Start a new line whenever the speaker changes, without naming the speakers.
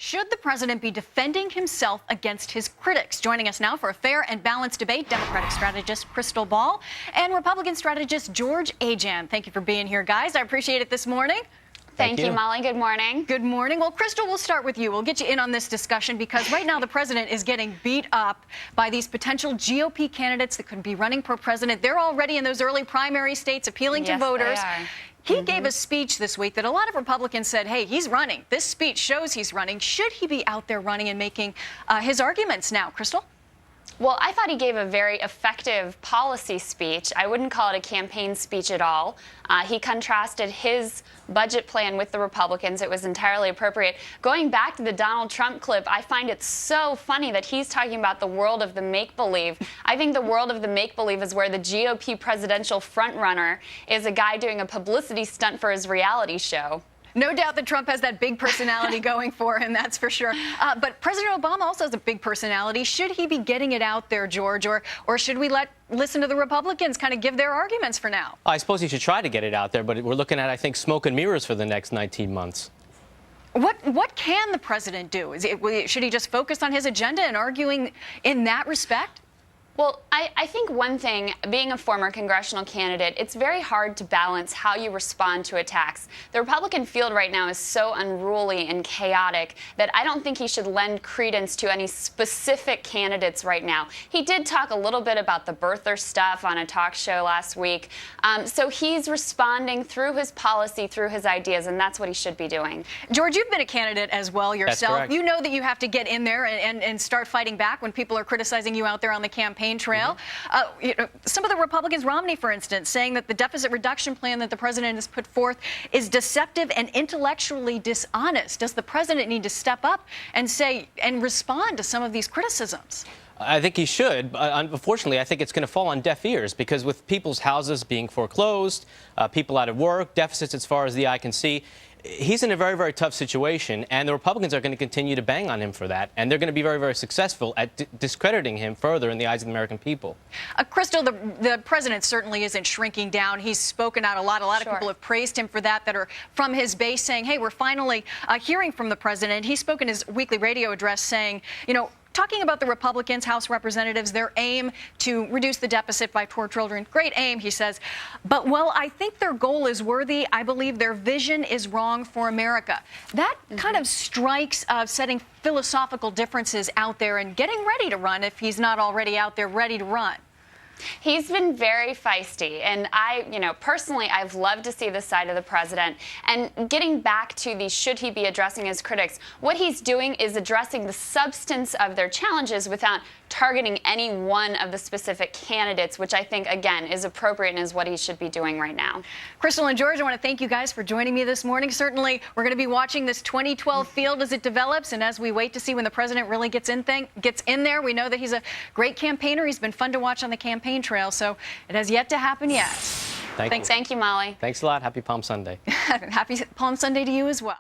Should the president be defending himself against his critics? Joining us now for a fair and balanced debate, Democratic strategist Krystal Ball and Republican strategist George Ajjan. Thank you for being here, guys. I appreciate it this morning.
Thank you, Molly. Good morning.
Good morning. Well, Krystal, we'll start with you. We'll get you in on this discussion because right now the president is getting beat up by these potential GOP candidates that could be running for president. They're already in those early primary states appealing to voters. He gave a speech this week that a lot of Republicans said, hey, he's running. This speech shows he's running. Should he be out there running and making his arguments now? Krystal?
Well, I thought he gave a very effective policy speech. I wouldn't call it a campaign speech at all. He contrasted his budget plan with the Republicans. It was entirely appropriate. Going back to the Donald Trump clip, I find it so funny that he's talking about the world of the make-believe. I think the world of the make-believe is where the GOP presidential frontrunner is a guy doing a publicity stunt for his reality show.
No doubt that Trump has that big personality going for him, that's for sure. But President Obama also has a big personality. Should he be getting it out there, George, or should we listen to the Republicans kind of give their arguments for now?
I suppose he should try to get it out there, but we're looking at, I think, smoke and mirrors for the next 19 months.
What can the president do? Should he just focus on his agenda and arguing in that respect?
Well, I think one thing, being a former congressional candidate, it's very hard to balance how you respond to attacks. The Republican field right now is so unruly and chaotic that I don't think he should lend credence to any specific candidates right now. He did talk a little bit about the birther stuff on a talk show last week. So he's responding through his policy, through his ideas, and that's what he should be doing.
George, you've been a candidate as well yourself.
That's correct.
You know that you have to get in there and start fighting back when people are criticizing you out there on the campaign trail. Some of the Republicans, Romney, for instance, saying that the deficit reduction plan that the president has put forth is deceptive and intellectually dishonest. Does the president need to step up and respond to some of these criticisms?
I think he should. Unfortunately, I think it's going to fall on deaf ears because with people's houses being foreclosed, people out of work, deficits as far as the eye can see, he's in a very, very tough situation, and the Republicans are going to continue to bang on him for that, and they're going to be very, very successful at discrediting him further in the eyes of the American people.
Krystal, the president certainly isn't shrinking down. He's spoken out a lot. A lot of people have praised him for that are from his base saying, hey, we're finally hearing from the president. He spoke in his weekly radio address saying, talking about the Republicans, House representatives, their aim to reduce the deficit by $4 trillion. Great aim, he says. But while I think their goal is worthy, I believe their vision is wrong for America. That kind of strikes setting philosophical differences out there and getting ready to run if he's not already out there ready to run.
He's been very feisty, and personally, I've loved to see this side of the president. And getting back to the should he be addressing his critics, what he's doing is addressing the substance of their challenges without targeting any one of the specific candidates, which I think, again, is appropriate and is what he should be doing right now.
Krystal and George, I want to thank you guys for joining me this morning. Certainly, we're going to be watching this 2012 field as it develops, and as we wait to see when the president really gets in there. We know that he's a great campaigner. He's been fun to watch on the campaign trail, so it has yet to happen yet.
Thank you, Molly.
Thanks a lot. Happy Palm Sunday.
Happy Palm Sunday to you as well.